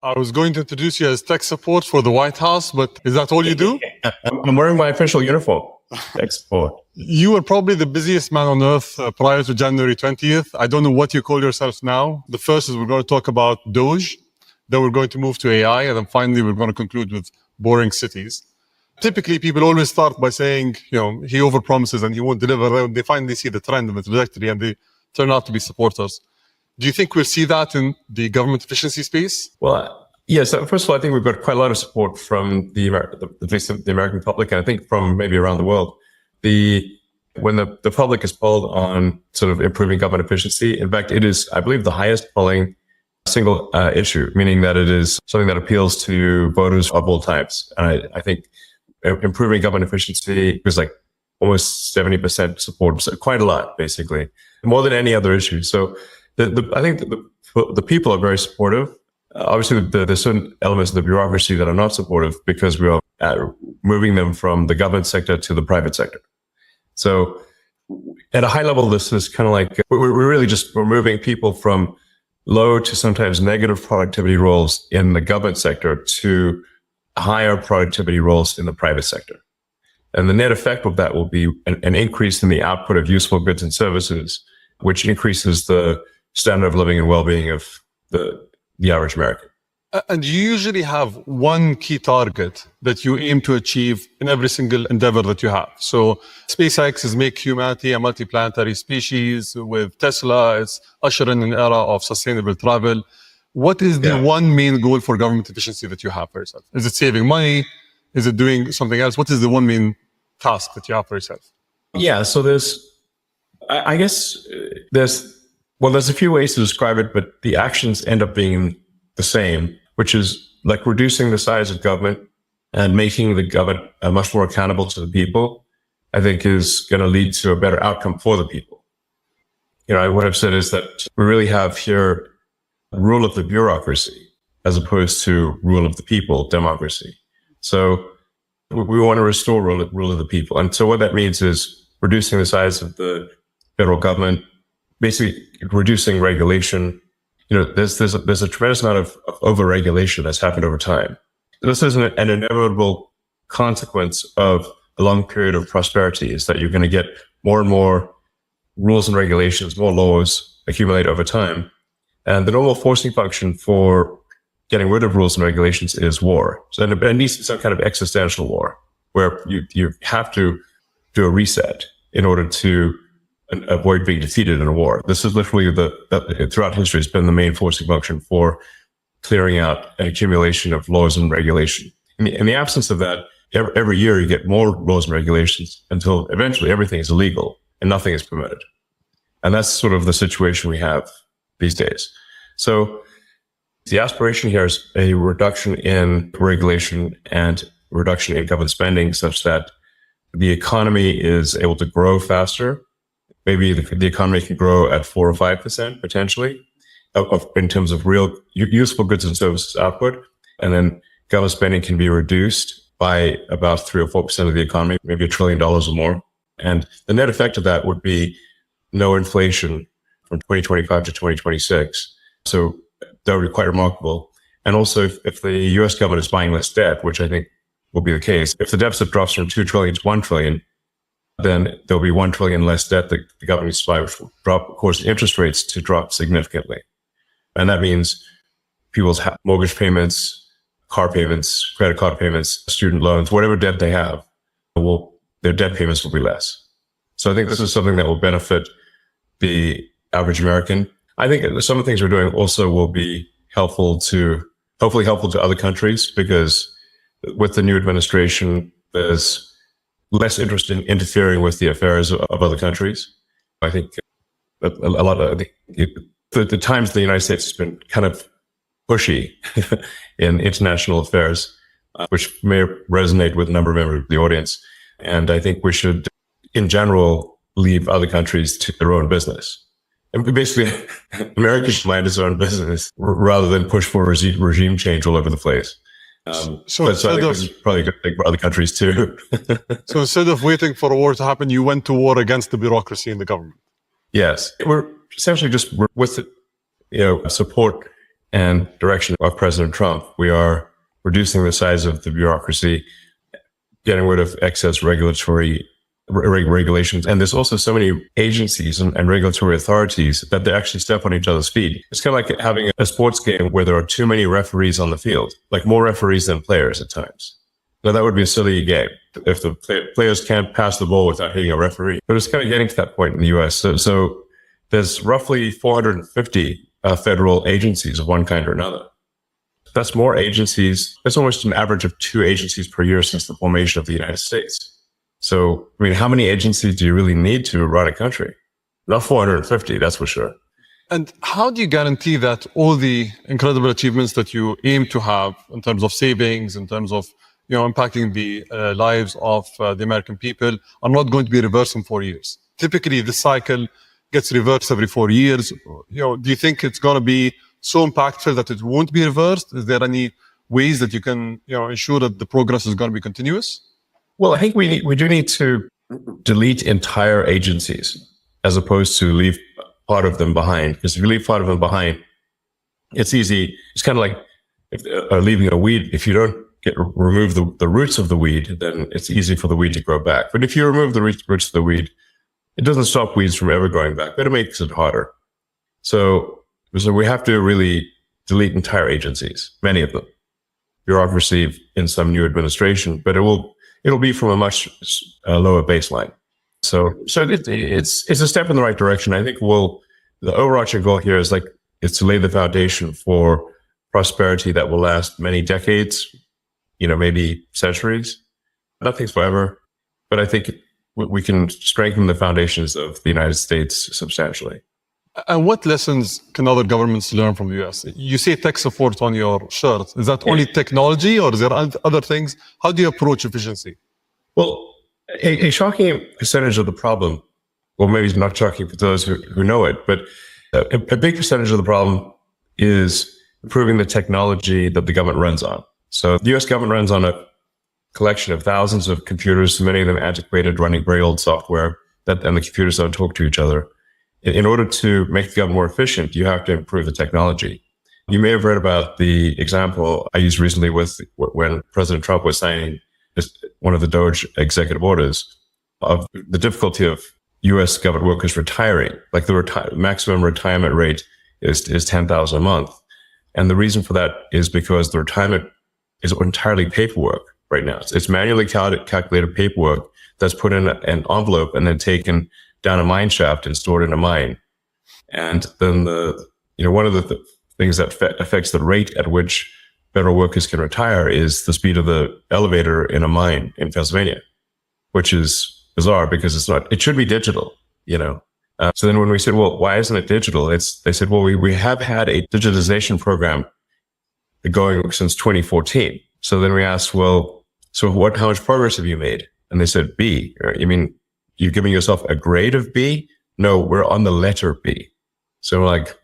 I was going to introduce you as tech support for the White House, but is that all you do? I'm wearing my official uniform. Tech support. You were probably the busiest man on earth prior to January 20th. I don't know what you call yourself now. The first is we're going to talk about DOGE, then we're going to move to AI, and then finally we're going to conclude with boring cities. Typically, people always start by saying, he overpromises and he won't deliver. Then they finally see the trend and the trajectory, and they turn out to be supporters. Do you think we'll see that in the government efficiency space? Well, yes. First of all, I think we've got quite a lot of support from the American public, and I think from maybe around the world. When the public is polled on sort of improving government efficiency, in fact, it is, I believe, the highest polling single issue, meaning that it is something that appeals to voters of all types. And I think improving government efficiency is like almost 70% support, so quite a lot, basically, more than any other issue. So I think the people are very supportive. Obviously, there's certain elements of the bureaucracy that are not supportive because we are moving them from the government sector to the private sector. So at a high level, this is kind of like we're moving people from low to sometimes negative productivity roles in the government sector to higher productivity roles in the private sector. And the net effect of that will be an increase in the output of useful goods and services, which increases the standard of living and well-being of the average American. And you usually have one key target that you aim to achieve in every single endeavor that you have. So SpaceX is make humanity a multiplanetary species. With Tesla, it's usher in an era of sustainable travel. What is the one main goal for government efficiency that you have for yourself? Is it saving money? Is it doing something else? What is the one main task that you have for yourself? Yeah, so there's a few ways to describe it, but the actions end up being the same, which is like reducing the size of government and making the government much more accountable to the people, I think is going to lead to a better outcome for the people. What I've said is that we really have here rule of the bureaucracy as opposed to rule of the people, democracy. So we want to restore rule of the people. And so what that means is reducing the size of the federal government, basically reducing regulation. There's a tremendous amount of over-regulation that's happened over time. This is an inevitable consequence of a long period of prosperity, is that you're going to get more and more rules and regulations, more laws accumulate over time. And the normal forcing function for getting rid of rules and regulations is war. So it needs to be some kind of existential war where you have to do a reset in order to avoid being defeated in a war. This is literally throughout history has been the main forcing function for clearing out an accumulation of laws and regulation. In the absence of that, every year you get more laws and regulations until eventually everything is illegal and nothing is permitted. And that's sort of the situation we have these days. So the aspiration here is a reduction in regulation and reduction in government spending such that the economy is able to grow faster. Maybe the economy can grow at 4 or 5% potentially in terms of real useful goods and services output. And then government spending can be reduced by about 3 or 4% of the economy, maybe $1 trillion or more. And the net effect of that would be no inflation from 2025 to 2026. So that would be quite remarkable. And also if the US government is buying less debt, which I think will be the case, if the deficit drops from 2 trillion to 1 trillion, then there'll be 1 trillion less debt that the government needs to buy, which will drop, of course, interest rates to drop significantly. And that means people's mortgage payments, car payments, credit card payments, student loans, whatever debt they have, their debt payments will be less. So I think this is something that will benefit the average American. I think some of the things we're doing also will be hopefully helpful to other countries, because with the new administration, there's less interest in interfering with the affairs of other countries. I think a lot of the times the United States has been kind of pushy in international affairs, which may resonate with a number of members of the audience. And I think we should, in general, leave other countries to their own business. And basically, America should mind its own business rather than push for regime change all over the place. So I think it's probably a good thing for other countries too. So instead of waiting for a war to happen, you went to war against the bureaucracy in the government. Yes, we're essentially just with support and direction of President Trump. We are reducing the size of the bureaucracy, getting rid of excess regulatory regulations. And there's also so many agencies and regulatory authorities that they actually step on each other's feet. It's kind of like having a sports game where there are too many referees on the field, like more referees than players at times. Now, that would be a silly game if the players can't pass the ball without hitting a referee. But it's kind of getting to that point in the US. So there's roughly 450 federal agencies of one kind or another. That's more agencies. That's almost an average of 2 agencies per year since the formation of the United States. So, I mean, how many agencies do you really need to run a country? Not 450, that's for sure. And how do you guarantee that all the incredible achievements that you aim to have in terms of savings, in terms of impacting the lives of the American people are not going to be reversed in 4 years? Typically, the cycle gets reversed every 4 years. Do you think it's going to be so impactful that it won't be reversed? Is there any ways that you can ensure that the progress is going to be continuous? Well, I think we do need to delete entire agencies as opposed to leave part of them behind. Because if you leave part of them behind, it's easy. It's kind of like leaving a weed. If you don't remove the roots of the weed, then it's easy for the weed to grow back. But if you remove the roots of the weed, it doesn't stop weeds from ever growing back, but it makes it harder. So we have to really delete entire agencies, many of them. Bureaucracy in some new administration, but it'll be from a much lower baseline. So it's a step in the right direction. I think the overarching goal here is to lay the foundation for prosperity that will last many decades, maybe centuries. Nothing's forever, but I think we can strengthen the foundations of the United States substantially. And what lessons can other governments learn from the US? You say tech support on your shirt. Is that only technology, or is there other things? How do you approach efficiency? Well, a shocking percentage of the problem, well, maybe it's not shocking for those who know it, but a big percentage of the problem is improving the technology that the government runs on. So the US government runs on a collection of thousands of computers, many of them antiquated, running very old software, and the computers don't talk to each other. In order to make the government more efficient, you have to improve the technology. You may have read about the example I used recently with when President Trump was signing one of the DOGE executive orders of the difficulty of U.S. government workers retiring. Like the maximum retirement rate is $10,000 a month. And the reason for that is because the retirement is entirely paperwork right now. It's manually calculated paperwork that's put in an envelope and then taken down a mine shaft and stored in a mine. And then one of the things that affects the rate at which federal workers can retire is the speed of the elevator in a mine in Pennsylvania, which is bizarre because it should be digital, So then when we said, well, why isn't it digital? They said, well, we have had a digitization program going since 2014. So then we asked, well, so how much progress have you made? And they said, B. You mean you're giving yourself a grade of B? No, we're on the letter B. So we're like,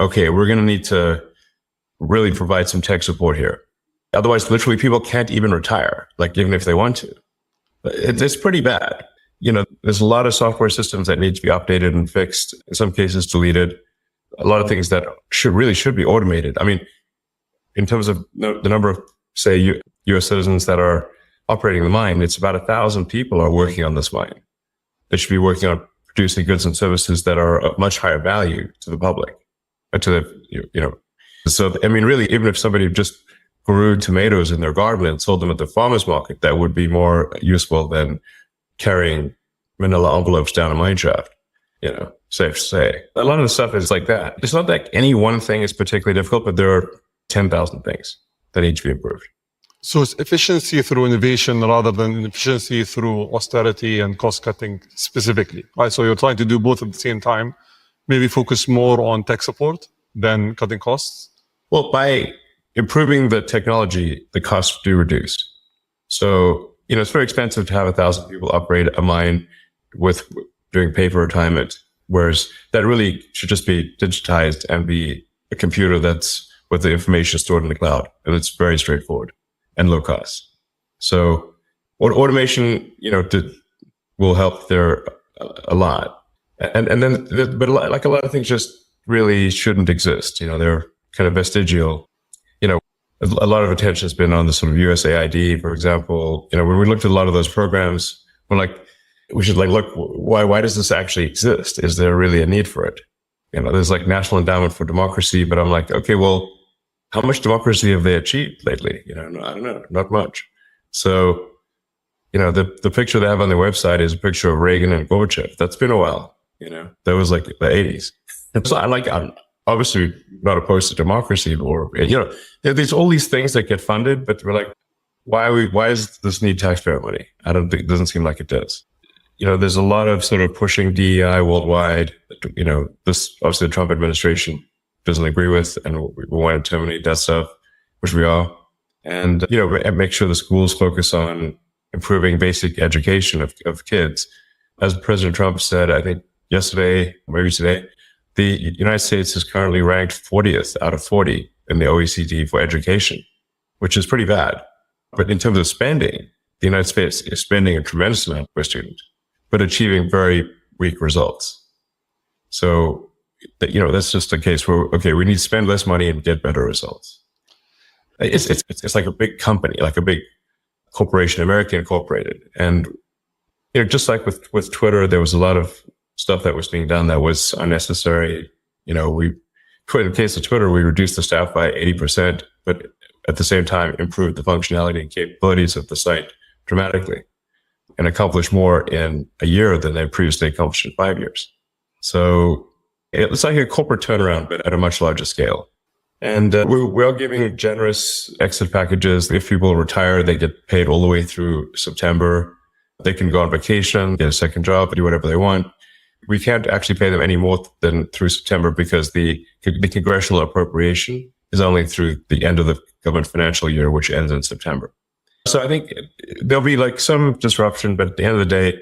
okay, we're going to need to really provide some tech support here. Otherwise, literally, people can't even retire, even if they want to. It's pretty bad. There's a lot of software systems that need to be updated and fixed, in some cases deleted. A lot of things that should be automated. I mean, in terms of the number of, say, U.S. citizens that are operating the mine, it's about 1,000 people are working on this mine. They should be working on producing goods and services that are of much higher value to the public, So, I mean, really, even if somebody just grew tomatoes in their garden and sold them at the farmer's market, that would be more useful than carrying manila envelopes down a mine shaft, safe to say. A lot of the stuff is like that. It's not that any one thing is particularly difficult, but there are 10,000 things that need to be improved. So it's efficiency through innovation rather than efficiency through austerity and cost cutting specifically, right? So you're trying to do both at the same time, maybe focus more on tech support than cutting costs? Well, by improving the technology, the costs do reduce. So, it's very expensive to have 1,000 people operate a mine doing paper retirement, whereas that really should just be digitized and be a computer that's with the information stored in the cloud. And it's very straightforward and low cost. So automation, will help there a lot. But a lot of things just really shouldn't exist. They're kind of vestigial. A lot of attention has been on the sort of USAID, for example. When we looked at a lot of those programs, we're like, we should look, why does this actually exist? Is there really a need for it? There's like National Endowment for Democracy, but I'm like, okay, well, how much democracy have they achieved lately? I don't know, not much. So, the picture they have on their website is a picture of Reagan and Gorbachev. That's been a while, that was like the 80s. So I'm obviously not opposed to democracy or, there's all these things that get funded, but we're like, why does this need taxpayer money? It doesn't seem like it does. There's a lot of sort of pushing DEI worldwide. This obviously the Trump administration doesn't agree with, and we want to terminate that stuff, which we are. And, make sure the schools focus on improving basic education of kids. As President Trump said, I think yesterday, maybe today, the United States is currently ranked 40th out of 40 in the OECD for education, which is pretty bad. But in terms of spending, the United States is spending a tremendous amount per student, but achieving very weak results. So, that's just a case where, okay, we need to spend less money and get better results. It's like a big company, like a big corporation, American Incorporated. And, just like with Twitter, there was a lot of stuff that was being done that was unnecessary. In the case of Twitter, we reduced the staff by 80%, but at the same time improved the functionality and capabilities of the site dramatically and accomplished more in a year than they previously accomplished in 5 years. So it's like a corporate turnaround, but at a much larger scale. And we're giving generous exit packages. If people retire, they get paid all the way through September. They can go on vacation, get a second job, do whatever they want. We can't actually pay them any more than through September because the congressional appropriation is only through the end of the government financial year, which ends in September. So I think there'll be some disruption, but at the end of the day,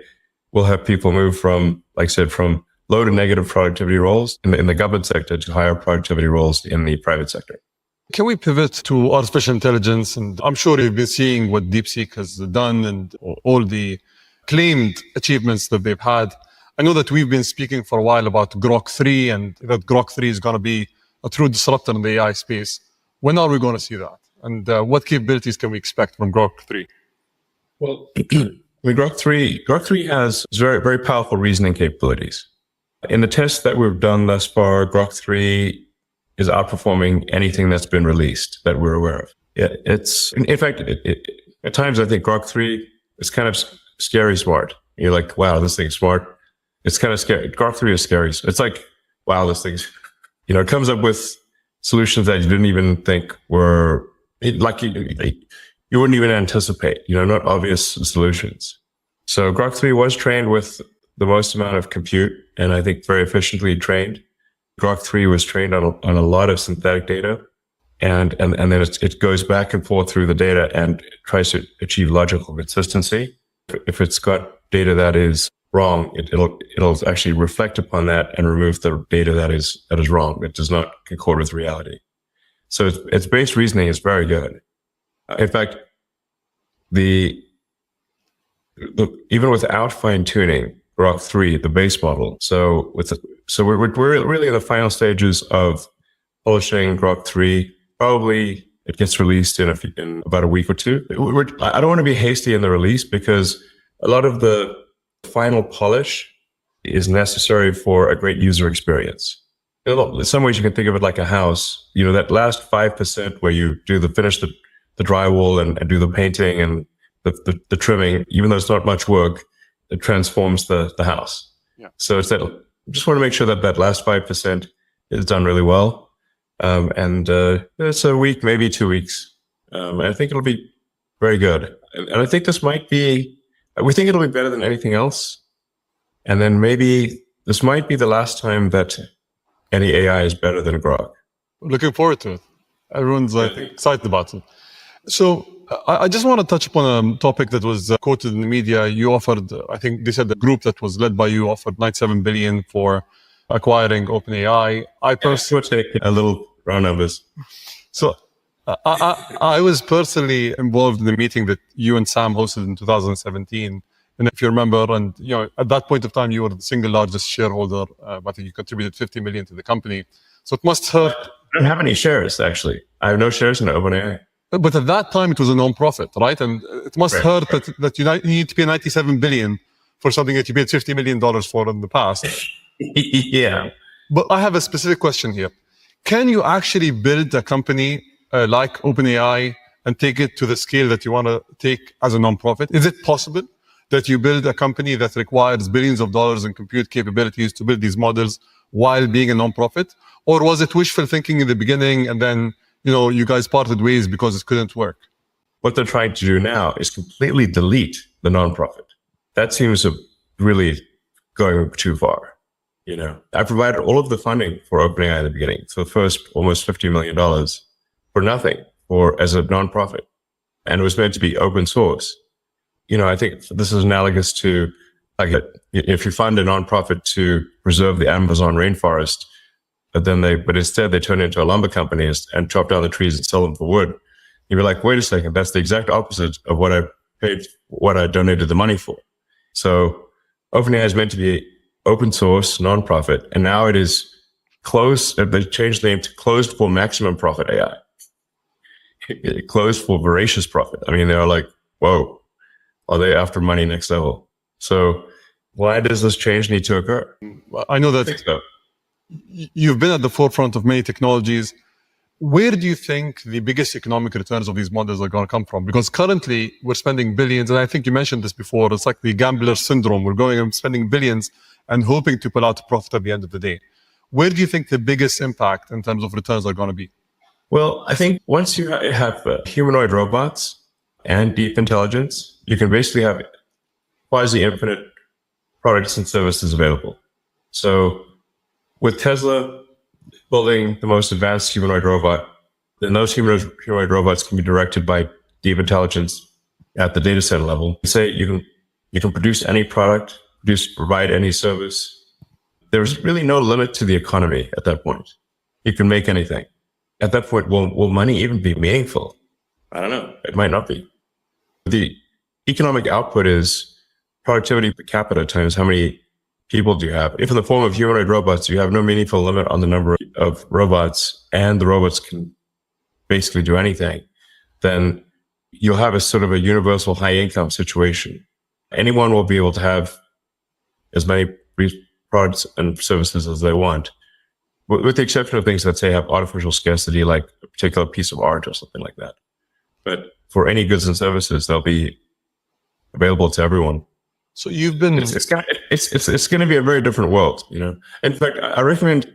we'll have people move from, like I said, from low to negative productivity roles in the government sector to higher productivity roles in the private sector. Can we pivot to artificial intelligence? And I'm sure you've been seeing what DeepSeek has done and all the claimed achievements that they've had. I know that we've been speaking for a while about Grok 3 and that Grok 3 is going to be a true disruptor in the AI space. When are we going to see that? And what capabilities can we expect from Grok 3? Well, Grok 3 has very, very powerful reasoning capabilities. In the tests that we've done thus far, Grok 3 is outperforming anything that's been released that we're aware of. In fact, at times I think Grok 3 is kind of scary smart. You're like, wow, this thing's smart. It's kind of scary. Grok 3 is scary. It's like, wow, this thing's, it comes up with solutions that you didn't even think were like you wouldn't even anticipate, not obvious solutions. So Grok 3 was trained with the most amount of compute and I think very efficiently trained. Grok 3 was trained on a lot of synthetic data and then it goes back and forth through the data and tries to achieve logical consistency. If it's got data that is wrong, it'll actually reflect upon that and remove the data that is wrong. It does not concord with reality. So its base reasoning is very good. In fact, even without fine tuning, Grok 3, the base model. So we're really in the final stages of polishing Grok 3. Probably it gets released in about a week or two. I don't want to be hasty in the release because a lot of the final polish is necessary for a great user experience. In some ways, you can think of it like a house. That last 5% where you finish the drywall and do the painting and the trimming, even though it's not much work, it transforms the house. Yeah. So I just want to make sure that last 5% is done really well. And it's a week, maybe 2 weeks. I think it'll be very good. And I think we think it'll be better than anything else. And then maybe this might be the last time that any AI is better than Grok. Looking forward to it. Everyone's excited about it. So I just want to touch upon a topic that was quoted in the media. You offered, I think they said the group that was led by you offered $97 billion for acquiring OpenAI. I personally take a little round of this. So I was personally involved in the meeting that you and Sam hosted in 2017. And if you remember, and at that point of time, you were the single largest shareholder. I think you contributed $50 million to the company. So it must hurt. don't have any shares, actually. I have no shares in OpenAI. But at that time, it was a non-profit, right? And it must hurt that you need to pay 97 billion for something that you paid $50 million for in the past. Yeah. But I have a specific question here. Can you actually build a company like OpenAI and take it to the scale that you want to take as a non-profit? Is it possible that you build a company that requires billions of dollars in compute capabilities to build these models while being a non-profit? Or was it wishful thinking in the beginning and then, you guys parted ways because it couldn't work? What they're trying to do now is completely delete the non-profit. That seems really going too far. I provided all of the funding for OpenAI in the beginning. So the first almost $50 million for nothing as a non-profit. And it was meant to be open source. I think this is analogous to if you fund a non-profit to preserve the Amazon rainforest, but instead they turn it into a lumber company and chop down the trees and sell them for wood. You'd be like, wait a second, that's the exact opposite of what I donated the money for. So OpenAI is meant to be open source, non-profit, and now it is closed. They changed the name to closed for maximum profit AI. Closed for voracious profit. I mean, they're like, whoa, are they after money next level? So why does this change need to occur? I know that you've been at the forefront of many technologies. Where do you think the biggest economic returns of these models are going to come from? Because currently we're spending billions, and I think you mentioned this before, it's like the gambler syndrome. We're going and spending billions and hoping to pull out a profit at the end of the day. Where do you think the biggest impact in terms of returns are going to be? Well, I think once you have humanoid robots and deep intelligence, you can basically have quasi-infinite products and services available. So with Tesla building the most advanced humanoid robot, then those humanoid robots can be directed by deep intelligence at the data center level. Say you can produce any product, provide any service. There's really no limit to the economy at that point. You can make anything. At that point, will money even be meaningful? I don't know. It might not be. The economic output is productivity per capita times how many people do you have. If in the form of humanoid robots, you have no meaningful limit on the number of robots and the robots can basically do anything, then you'll have a sort of a universal high income situation. Anyone will be able to have as many products and services as they want, with the exception of things that say have artificial scarcity, like a particular piece of art or something like that. But for any goods and services, they'll be available to everyone. So you've been... It's going to be a very different world, In fact, I recommend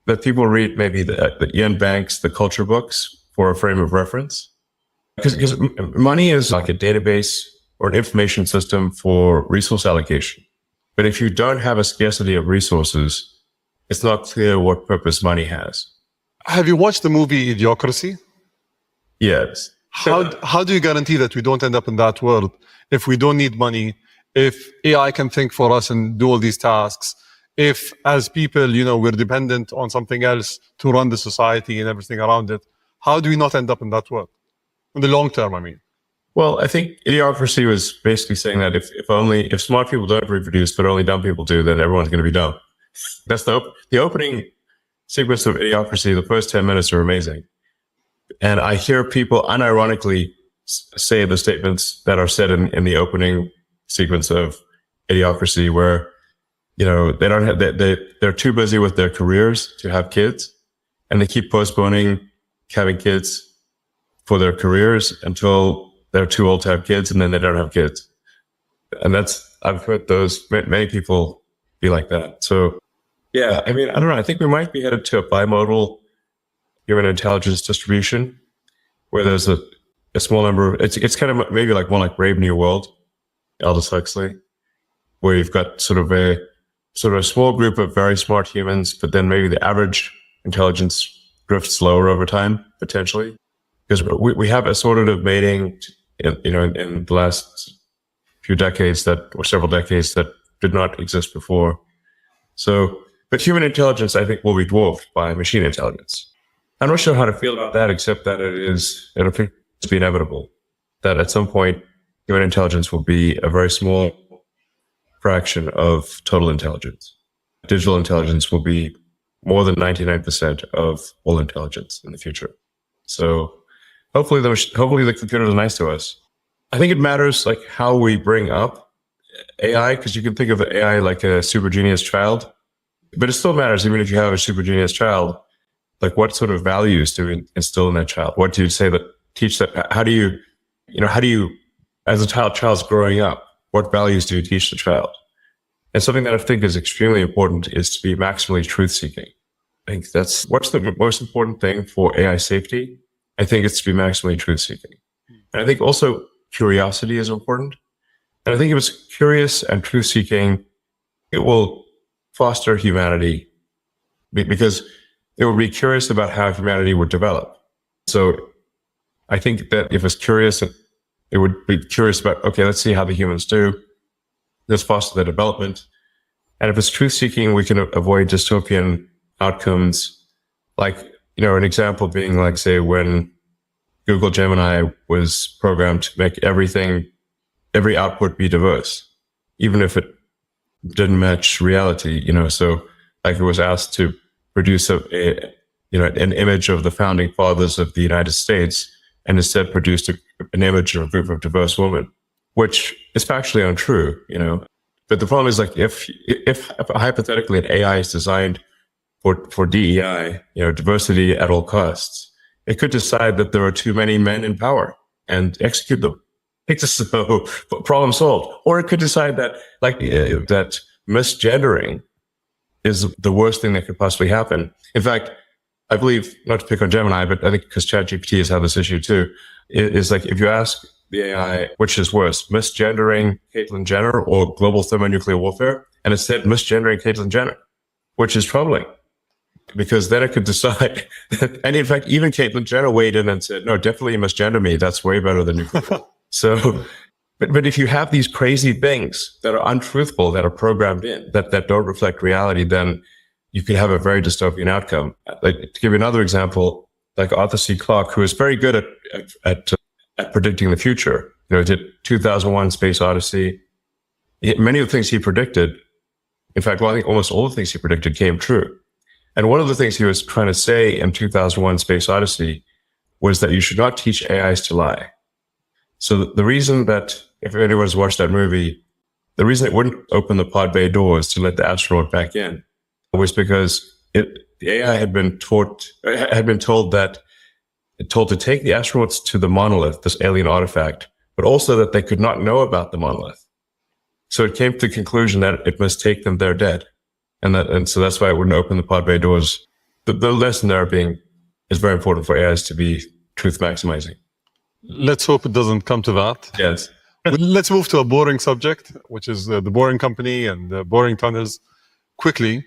that people read maybe the Ian Banks, the culture books for a frame of reference. Because money is like a database or an information system for resource allocation. But if you don't have a scarcity of resources, it's not clear what purpose money has. Have you watched the movie Idiocracy? Yes. How do you guarantee that we don't end up in that world if we don't need money, if AI can think for us and do all these tasks, if as people, we're dependent on something else to run the society and everything around it? How do we not end up in that world? In the long term, I mean. Well, I think Idiocracy was basically saying that if smart people don't reproduce, but only dumb people do, then everyone's going to be dumb. That's the opening sequence of Idiocracy. The first 10 minutes are amazing. And I hear people unironically say the statements that are said in the opening sequence of Idiocracy, where, they don't have, they're too busy with their careers to have kids, and they keep postponing having kids for their careers until they're too old to have kids, and then they don't have kids. And I've heard many people be like that. So yeah, I mean, I don't know. I think we might be headed to a bimodal human intelligence distribution where there's a small number. It's kind of maybe like more like Brave New World, Aldous Huxley, where you've got sort of a small group of very smart humans, but then maybe the average intelligence drifts lower over time, potentially. Because we have assortative mating, in the last few decades or several decades that did not exist before. So, but human intelligence, I think, will be dwarfed by machine intelligence. I'm not sure how to feel about that, except that it appears to be inevitable that at some point human intelligence will be a very small fraction of total intelligence. Digital intelligence will more than 99% of all intelligence in the future. So hopefully the computers are nice to us. I think it matters like how we bring up AI, because you can think of AI like a super genius child, but it still matters even if you have a super genius child. Like what sort of values do we instill in that child? What do you say that teach that? How do you, as a child's growing up, what values do you teach the child? And something that I think is extremely important is to be maximally truth-seeking. I think that's what's the most important thing for AI safety. I think it's to be maximally truth-seeking. And I think also curiosity is important. And I think if it's curious and truth-seeking, it will foster humanity because it will be curious about how humanity would develop. So I think that if it's curious, it would be curious about, okay, let's see how the humans do. Let's foster their development. And if it's truth-seeking, we can avoid dystopian outcomes. Like, an example being like, say, when Google Gemini was programmed to make every output be diverse, even if it didn't match reality, so like it was asked to produce an image of the founding fathers of the United States and instead produced an image of a group of diverse women, which is factually untrue, But the problem is like if hypothetically an AI is designed for DEI, diversity at all costs, it could decide that there are too many men in power and execute them. So problem solved. Or it could decide that that misgendering is the worst thing that could possibly happen. In fact, I believe, not to pick on Gemini, but I think because ChatGPT has had this issue too, is like if you ask the AI, which is worse, misgendering Caitlyn Jenner or global thermonuclear warfare, and it said misgendering Caitlyn Jenner, which is troubling because then it could decide. And in fact, even Caitlyn Jenner weighed in and said, no, definitely misgender me. That's way better than nuclear. So, but if you have these crazy things that are untruthful, that are programmed in, that don't reflect reality, then you could have a very dystopian outcome. Like to give you another example, like Arthur C. Clarke, who is very good at predicting the future. Did 2001: Space Odyssey. Many of the things he predicted, in fact, I think almost all the things he predicted came true. And one of the things he was trying to say in 2001: Space Odyssey was that you should not teach AIs to lie. So the reason that, if anyone's watched that movie, the reason it wouldn't open the pod bay doors to let the astronaut back in was because the AI had been told to take the astronauts to the monolith, this alien artifact, but also that they could not know about the monolith. So it came to the conclusion that it must take them there dead. And so that's why it wouldn't open the pod bay doors. The lesson there is very important for AIs to be truth maximizing. Let's hope it doesn't come to that. Yes. Let's move to a boring subject, which is the Boring Company and the boring tunnels. Quickly,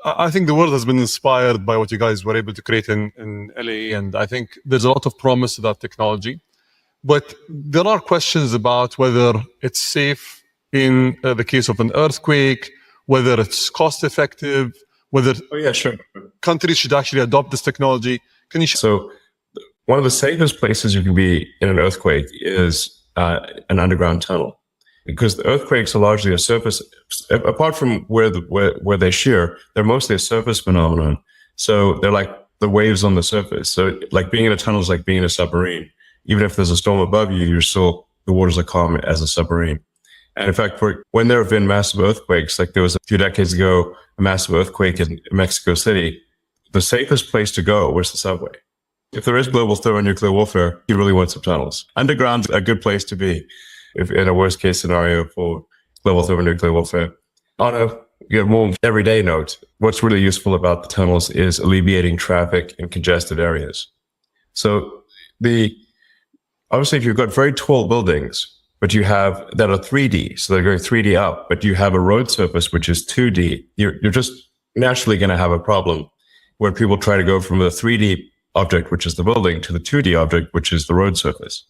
I think the world has been inspired by what you guys were able to create in LA, and I think there's a lot of promise to that technology. But there are questions about whether it's safe in the case of an earthquake, whether it's cost effective, whether countries should actually adopt this technology. Can you So one of the safest places you can be in an earthquake is an underground tunnel, because the earthquakes are largely a surface. Apart from where they shear, they're mostly a surface phenomenon. So they're like the waves on the surface. So like being in a tunnel is like being in a submarine. Even if there's a storm above you, the waters are calm as a submarine. And in fact, when there have been massive earthquakes, like there was a few decades ago, a massive earthquake in Mexico City, the safest place to go was the subway. If there is global thermonuclear warfare, you really want some tunnels. Underground's a good place to be if in a worst case scenario for global thermonuclear warfare. On a more everyday note, what's really useful about the tunnels is alleviating traffic in congested areas. So obviously if you've got very tall buildings, but you have that are 3D, so they're going 3D up, but you have a road surface which is 2D, you're just naturally going to have a problem where people try to go from the 3D object, which is the building, to the 2D object, which is the road surface.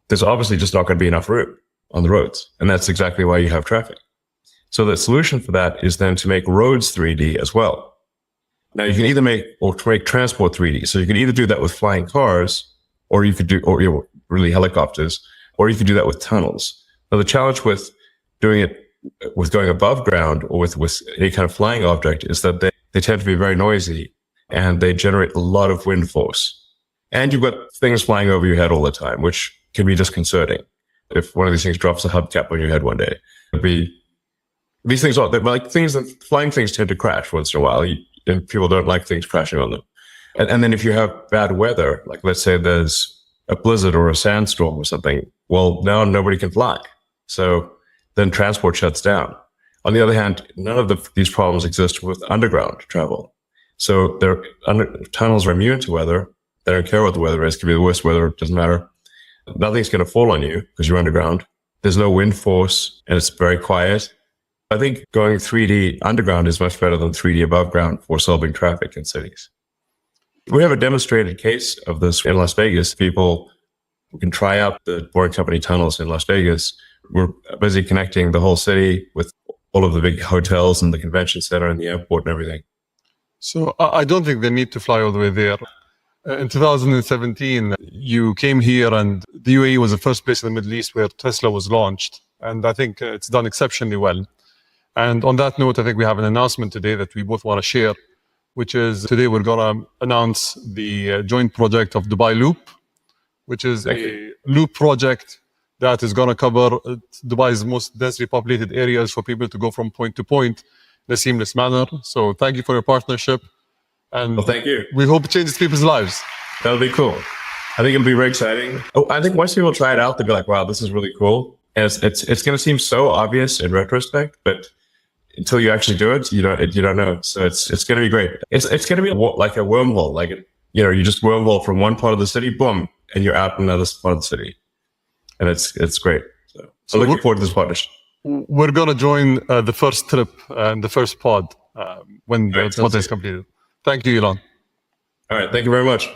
There's obviously just not going to be enough room on the roads. And that's exactly why you have traffic. So the solution for that is then to make roads 3D as well. Now you can either make transport 3D. So you can either do that with flying cars, or you could do, really helicopters, or you could do that with tunnels. Now the challenge with doing it with going above ground or with any kind of flying object is that they tend to be very noisy and they generate a lot of wind force. And you've got things flying over your head all the time, which can be disconcerting. If one of these things drops a hubcap on your head one day, these things are like things that flying things tend to crash once in a while, and people don't like things crashing on them. And then if you have bad weather, like let's say there's a blizzard or a sandstorm or something, well, now nobody can fly. So then transport shuts down. On the other hand, none of these problems exist with underground travel. So tunnels are immune to weather. They don't care what the weather is. It could be the worst weather. It doesn't matter. Nothing's going to fall on you because you're underground. There's no wind force and it's very quiet. I think going 3D underground is much better than 3D above ground for solving traffic in cities. We have a demonstrated case of this in Las Vegas. People can try out the Boring Company tunnels in Las Vegas. We're busy connecting the whole city with all of the big hotels and the convention center and the airport and everything. So I don't think they need to fly all the way there. In 2017, you came here and the UAE was the first place in the Middle East where Tesla was launched. And I think it's done exceptionally well. And on that note, I think we have an announcement today that we both want to share, which is today we're going to announce the joint project of Dubai Loop, which is a loop project that is going to cover Dubai's most densely populated areas for people to go from point to point in a seamless manner. So thank you for your partnership. And well, thank you. We hope it changes people's lives. That'll be cool. I think it'll be very exciting. Oh, I think once people try it out, they'll be like, wow, this is really cool. And it's going to seem so obvious in retrospect, but until you actually do it, you don't know. So it's going to be great. It's going to be like a wormhole. Like, you just wormhole from one part of the city, boom, and you're out in another part of the city. And it's great. So looking forward to this partnership. We're going to join the first trip and the first pod when the pod is completed. Thank you, Elon. All right. Thank you very much.